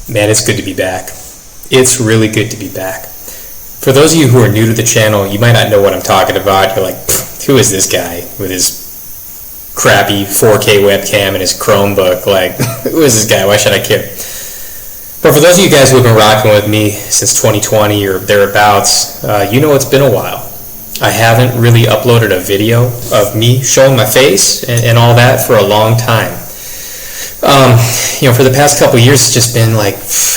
Man, it's good to be back. It's really good to be back. For those of you who are new to the channel, you might not know what I'm talking about. You're like, who is this guy with his crappy 4K webcam and his Chromebook? Like, who is this guy? Why should I care? But for those of you guys who have been rocking with me since 2020 or thereabouts, you know it's been a while. I haven't really uploaded a video of me showing my face and all that for a long time. For the past couple of years, it's just been like,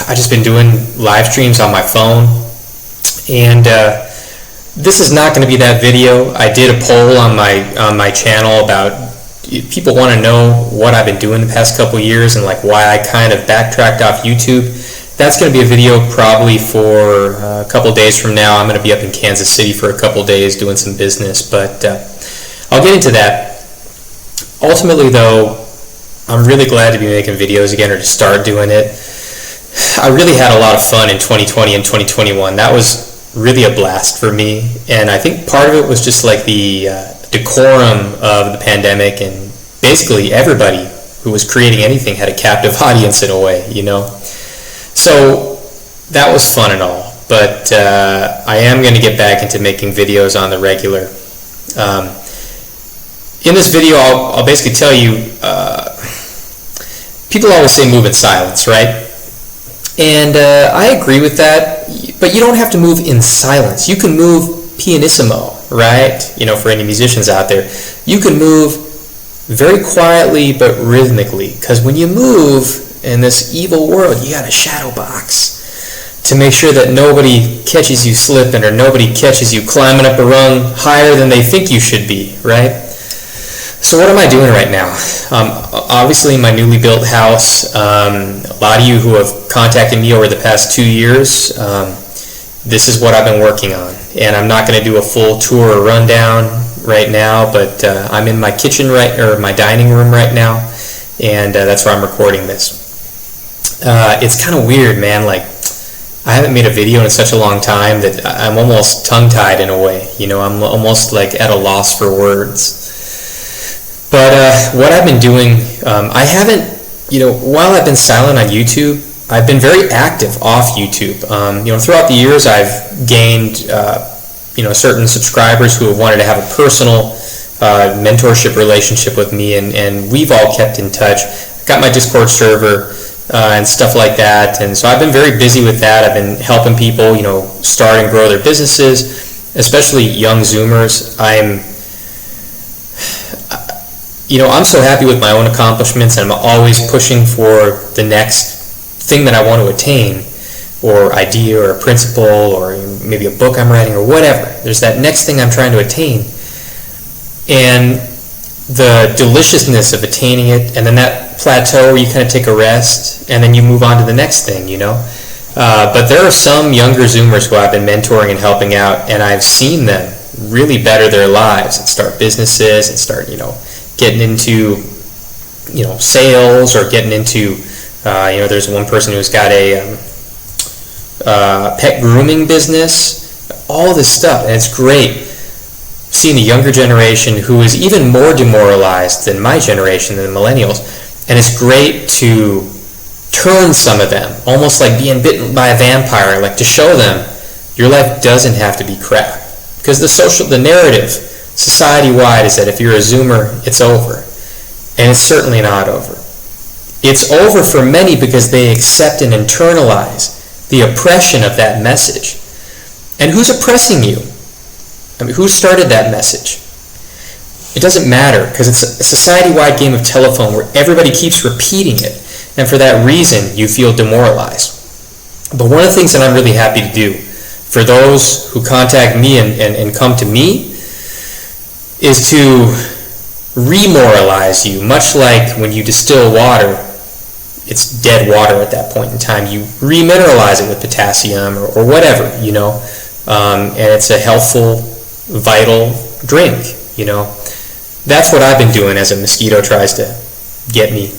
I've just been doing live streams on my phone, and this is not going to be that video. I did a poll on my channel about, people want to know what I've been doing the past couple of years and like why I kind of backtracked off YouTube. That's going to be a video probably for a couple days from now. I'm going to be up in Kansas City for a couple days doing some business, but I'll get into that. Ultimately, though, I'm really glad to be making videos again, or to start doing it. I really had a lot of fun in 2020 and 2021. That was really a blast for me, and I think part of it was just like the decorum of the pandemic, and basically everybody who was creating anything had a captive audience in a way, So that was fun and all, but I am going to get back into making videos on the regular. In this video, I'll basically tell you, people always say move in silence, right? And I agree with that, but you don't have to move in silence. You can move pianissimo, right? For any musicians out there, you can move very quietly but rhythmically, because when you move in this evil world, you got a shadow box to make sure that nobody catches you slipping, or nobody catches you climbing up a rung higher than they think you should be, right? So what am I doing right now? Obviously, my newly built house. A lot of you who have contacted me over the past 2 years, this is what I've been working on. And I'm not going to do a full tour or rundown right now, but I'm in my kitchen my dining room right now, and that's where I'm recording this. It's kind of weird, man. Like, I haven't made a video in such a long time that I'm almost tongue-tied in a way. I'm almost like at a loss for words. But what I've been doing, I haven't, while I've been silent on YouTube, I've been very active off YouTube. Throughout the years, I've gained, certain subscribers who have wanted to have a personal mentorship relationship with me, and we've all kept in touch. I've got my Discord server and stuff like that, and so I've been very busy with that. I've been helping people, start and grow their businesses, especially young Zoomers. I'm so happy with my own accomplishments, and I'm always pushing for the next thing that I want to attain, or idea, or a principle, or maybe a book I'm writing, or whatever. There's that next thing I'm trying to attain, and the deliciousness of attaining it, and then that plateau where you kind of take a rest, and then you move on to the next thing, But there are some younger Zoomers who I've been mentoring and helping out, and I've seen them really better their lives and start businesses and start, getting into, sales, or getting into, there's one person who's got a pet grooming business, all this stuff, and it's great seeing the younger generation who is even more demoralized than my generation, than the millennials, and it's great to turn some of them, almost like being bitten by a vampire, like to show them your life doesn't have to be crap, because the narrative society-wide is that if you're a Zoomer, it's over. And it's certainly not over. It's over for many because they accept and internalize the oppression of that message. And who's oppressing you? Who started that message? It doesn't matter, because it's a society-wide game of telephone where everybody keeps repeating it. And for that reason, you feel demoralized. But one of the things that I'm really happy to do for those who contact me and come to me is to remoralize you, much like when you distill water, it's dead water at that point in time. You remineralize it with potassium or whatever, and it's a healthful, vital drink, That's what I've been doing as a mosquito tries to get me.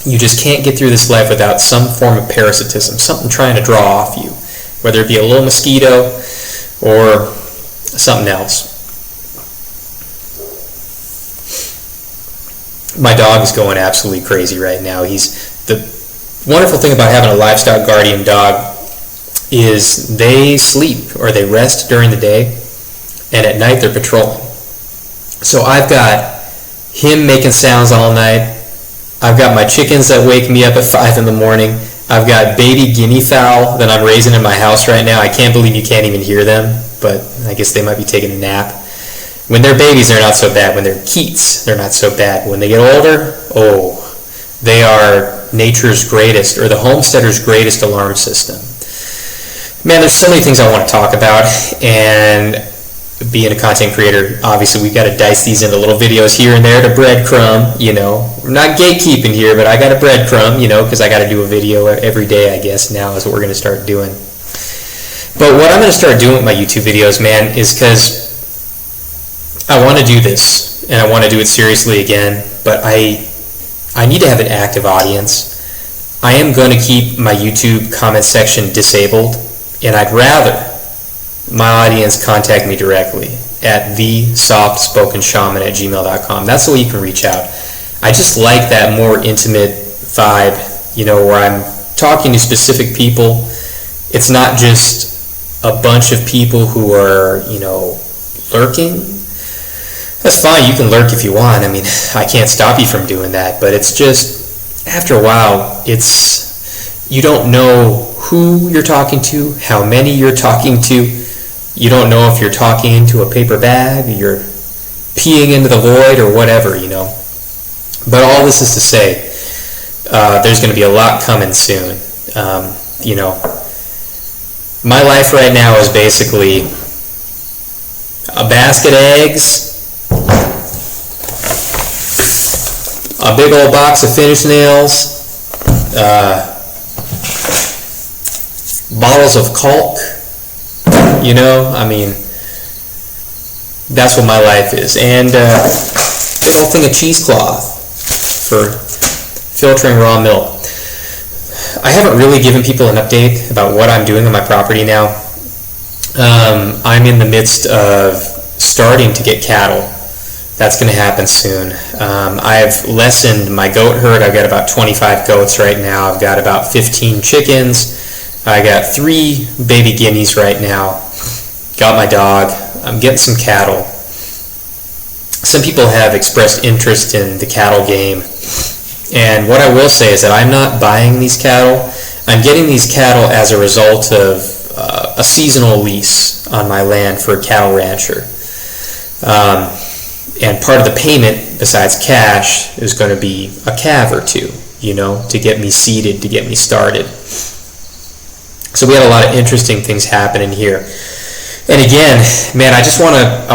You just can't get through this life without some form of parasitism, something trying to draw off you, whether it be a little mosquito or something else. My dog is going absolutely crazy right now. He's wonderful thing about having a livestock guardian dog is they sleep or they rest during the day, and at night they're patrolling. So I've got him making sounds all night. I've got my chickens that wake me up at 5 in the morning. I've got baby guinea fowl that I'm raising in my house right now. I can't believe you can't even hear them, but I guess they might be taking a nap. When they're babies, they're not so bad. When they're keats, they're not so bad. When they get older, they are nature's greatest, or the homesteader's greatest alarm system. Man, there's so many things I want to talk about, and being a content creator, obviously we've got to dice these into little videos here and there to breadcrumb, We're not gatekeeping here, but I got a breadcrumb, because I got to do a video every day, I guess, now is what we're going to start doing. But what I'm going to start doing with my YouTube videos, man, is because I want to do this, and I want to do it seriously again, but I need to have an active audience. I am going to keep my YouTube comment section disabled, and I'd rather my audience contact me directly at thesoftspoken@gmail.com. That's the way you can reach out. I just like that more intimate vibe, where I'm talking to specific people. It's not just a bunch of people who are, lurking. That's fine, you can lurk if you want. I mean, I can't stop you from doing that, but it's just, after a while, you don't know who you're talking to, how many you're talking to. You don't know if you're talking into a paper bag, you're peeing into the void, or whatever, But all this is to say, there's going to be a lot coming soon. My life right now is basically a basket of eggs, a big old box of finish nails, bottles of caulk. That's what my life is. And a big old thing of cheesecloth for filtering raw milk. I haven't really given people an update about what I'm doing on my property now. I'm in the midst of starting to get cattle. That's going to happen soon. I've lessened my goat herd. I've got about 25 goats right now. I've got about 15 chickens. I got 3 baby guineas right now. Got my dog. I'm getting some cattle. Some people have expressed interest in the cattle game. And what I will say is that I'm not buying these cattle. I'm getting these cattle as a result of a seasonal lease on my land for a cattle rancher. And part of the payment, besides cash, is going to be a calf or two, to get me seated, to get me started. So we had a lot of interesting things happening here. And again, man, I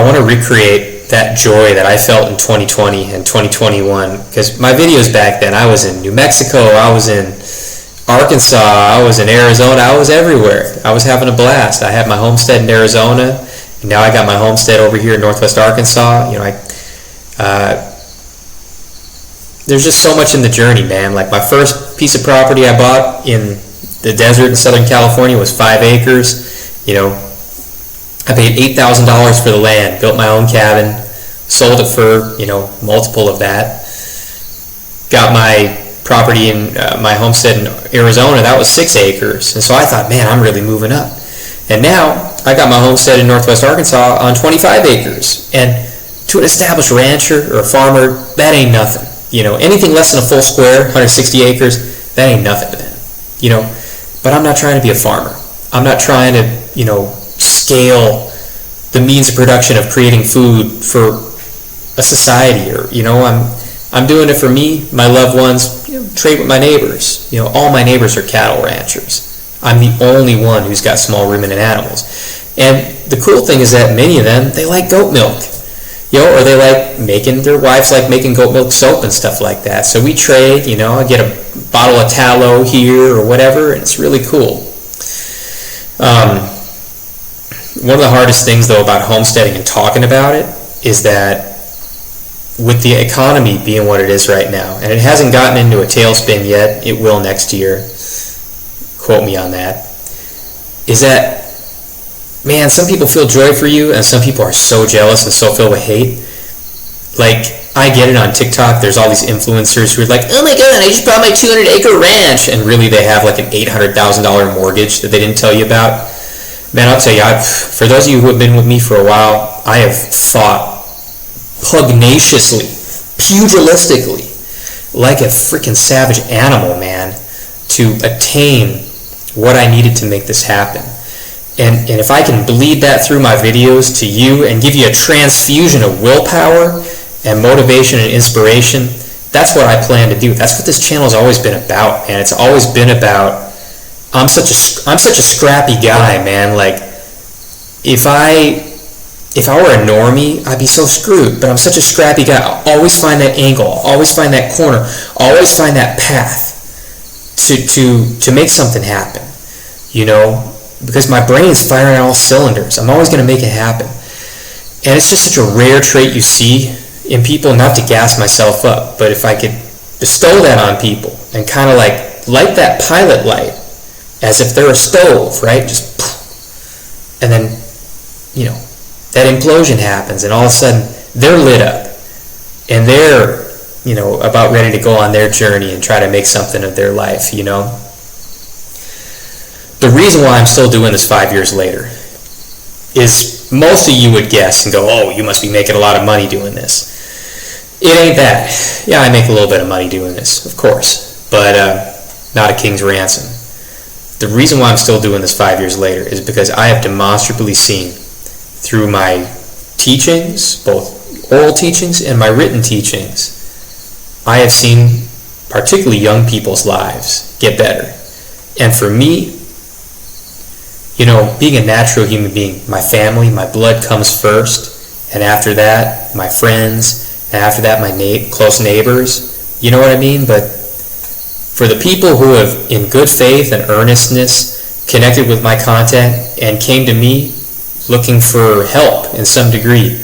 want to recreate that joy that I felt in 2020 and 2021, because my videos back then, I was in New Mexico, I was in Arkansas, I was in Arizona, I was everywhere. I was having a blast. I had my homestead in Arizona, and now I got my homestead over here in Northwest Arkansas. There's just so much in the journey, man. Like, my first piece of property I bought in the desert in Southern California was 5 acres. I paid $8,000 for the land, built my own cabin, sold it for, multiple of that. Got my property in my homestead in Arizona, that was 6 acres. And so I thought, man, I'm really moving up. And now I got my homestead in Northwest Arkansas on 25 acres. And to an established rancher or a farmer, that ain't nothing. Anything less than a full square, 160 acres, that ain't nothing to them. But I'm not trying to be a farmer. I'm not trying to, scale the means of production of creating food for a society, or I'm doing it for me, my loved ones, trade with my neighbors. All my neighbors are cattle ranchers. I'm the only one who's got small ruminant animals. And the cool thing is that many of them, they like goat milk, or they like their wives like making goat milk soap and stuff like that. So we trade, I get a bottle of tallow here or whatever, and it's really cool. One of the hardest things, though, about homesteading and talking about it is that with the economy being what it is right now, and it hasn't gotten into a tailspin yet, it will next year, quote me on that, is that, man, some people feel joy for you, and some people are so jealous and so filled with hate. Like, I get it on TikTok. There's all these influencers who are like, oh my god, I just bought my 200-acre ranch. And really they have like an $800,000 mortgage that they didn't tell you about. Man, I'll tell you, for those of you who have been with me for a while, I have fought pugnaciously, pugilistically, like a freaking savage animal, man, to attain what I needed to make this happen. And if I can bleed that through my videos to you and give you a transfusion of willpower and motivation and inspiration, that's what I plan to do. That's what this channel has always been about, man. It's always been about, I'm such a scrappy guy, man. Like, if I were a normie, I'd be so screwed. But I'm such a scrappy guy. I'll always find that angle. I'll always find that corner. I'll always find that path to make something happen, you know? Because my brain's firing on all cylinders. I'm always going to make it happen. And it's just such a rare trait you see in people, not to gas myself up, but if I could bestow that on people and kind of like light that pilot light as if they're a stove, right? Just poof, and then, you know, that implosion happens and all of a sudden they're lit up and they're, you know, about ready to go on their journey and try to make something of their life, you know? The reason why I'm still doing this 5 years later is most of you would guess and go, oh, you must be making a lot of money doing this. It ain't that. Yeah, I make a little bit of money doing this, of course, but not a king's ransom. The reason why I'm still doing this 5 years later is because I have demonstrably seen through my teachings, both oral teachings and my written teachings, I have seen particularly young people's lives get better. And for me, you know, being a natural human being, my family, my blood comes first, and after that, my friends, and after that, my close neighbors, you know what I mean? But for the people who have, in good faith and earnestness, connected with my content and came to me looking for help in some degree,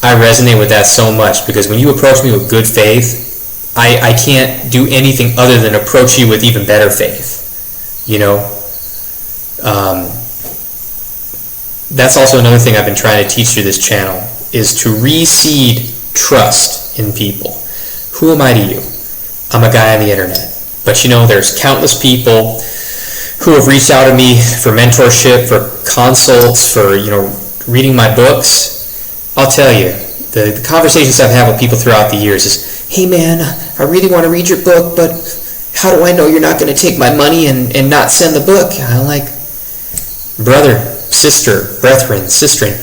I resonate with that so much, because when you approach me with good faith, I can't do anything other than approach you with even better faith, you know? That's also another thing I've been trying to teach through this channel, is to reseed trust in people. Who am I to you? I'm a guy on the internet. But you know, there's countless people who have reached out to me for mentorship, for consults, for, you know, reading my books. I'll tell you, the conversations I've had with people throughout the years is, hey man, I really want to read your book, but how do I know you're not going to take my money and not send the book? And I'm like, brother, sister, brethren, sisterin,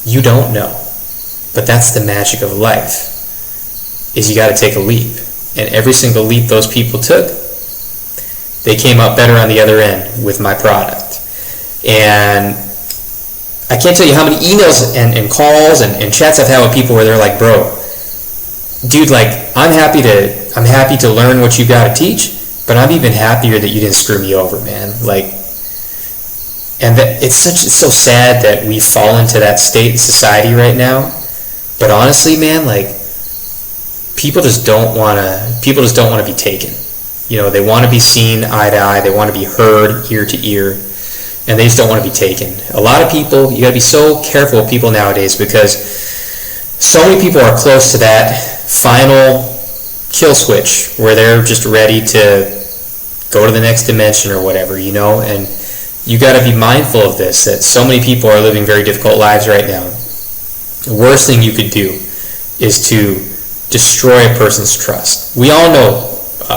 you don't know. But that's the magic of life, is you got to take a leap. And every single leap those people took, they came out better on the other end with my product. And I can't tell you how many emails and calls and chats I've had with people where they're like, bro, dude, like, I'm happy to learn what you got to teach, but I'm even happier that you didn't screw me over, man. Like, and that it's so sad that we fall into that state in society right now. But honestly, man, like, people just don't want to be taken. You know, they want to be seen eye to eye, they want to be heard ear to ear, and they just don't want to be taken. A lot of people, you got to be so careful with people nowadays, because so many people are close to that final kill switch where they're just ready to go to the next dimension or whatever, you know. And you got to be mindful of this, that so many people are living very difficult lives right now. The worst thing you could do is to destroy a person's trust. We all know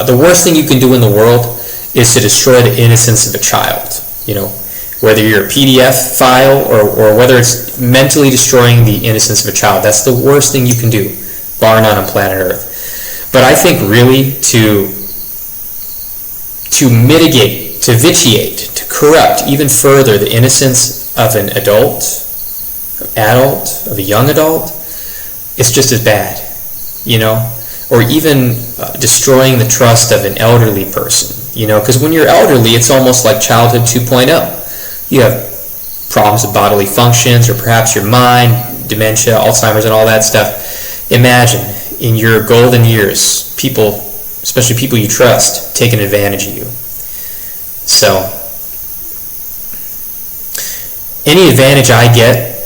the worst thing you can do in the world is to destroy the innocence of a child, you know, whether you're a PDF file or whether it's mentally destroying the innocence of a child. That's the worst thing you can do, bar none on planet Earth. But I think really to mitigate, to vitiate, to corrupt even further the innocence of an adult, of a young adult, it's just as bad, you know? Or even destroying the trust of an elderly person, you know? Because when you're elderly, it's almost like childhood 2.0. You have problems with bodily functions, or perhaps your mind, dementia, Alzheimer's, and all that stuff. Imagine, in your golden years, people, especially people you trust, taking advantage of you. So, any advantage I get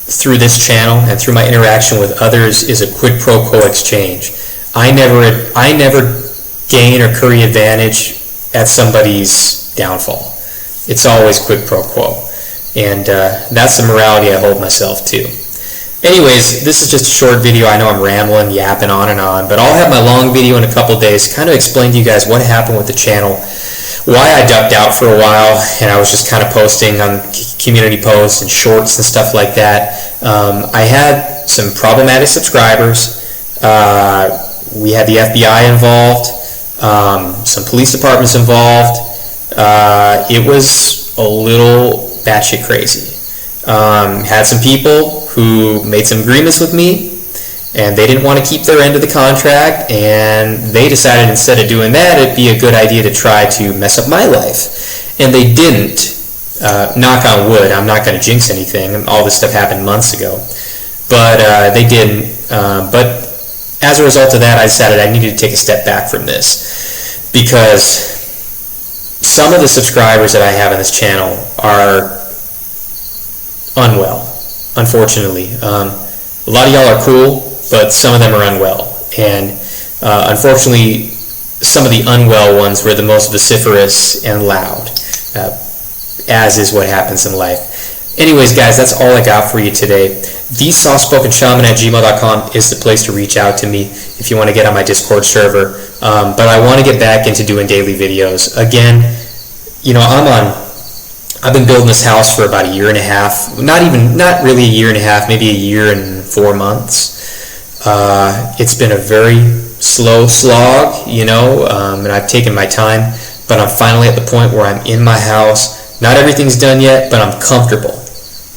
through this channel and through my interaction with others is a quid pro quo exchange. I never gain or curry advantage at somebody's downfall. It's always quid pro quo, and that's the morality I hold myself to. Anyways, this is just a short video. I know I'm rambling, yapping on and on, but I'll have my long video in a couple days, kind of explain to you guys what happened with the channel, why I ducked out for a while, and I was just kind of posting on community posts and shorts and stuff like that. I had some problematic subscribers. We had the FBI involved, some police departments involved. It was a little batshit crazy. Had some people who made some agreements with me, and they didn't want to keep their end of the contract, and they decided instead of doing that, it'd be a good idea to try to mess up my life. And they didn't. Knock on wood, I'm not going to jinx anything. All this stuff happened months ago. But they didn't. But as a result of that, I decided I needed to take a step back from this, because some of the subscribers that I have on this channel are unwell, unfortunately. A lot of y'all are cool, but some of them are unwell, and unfortunately some of the unwell ones were the most vociferous and loud, as is what happens in life. Anyways, guys, that's all I got for you today. thesoftspoken@gmail.com is the place to reach out to me if you want to get on my Discord server, but I want to get back into doing daily videos again. You know, I've been building this house for about a year and a half. Not really a year and a half, maybe a year and 4 months. It's been a very slow slog, you know, and I've taken my time, but I'm finally at the point where I'm in my house. Not everything's done yet, but I'm comfortable.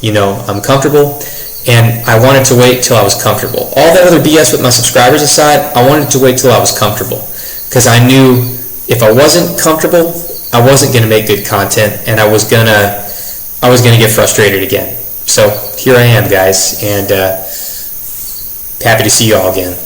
You know, I'm comfortable, and I wanted to wait till I was comfortable. All that other BS with my subscribers aside, I wanted to wait till I was comfortable, because I knew if I wasn't comfortable, I wasn't going to make good content, and I was gonna get frustrated again. So here I am, guys, and happy to see you all again.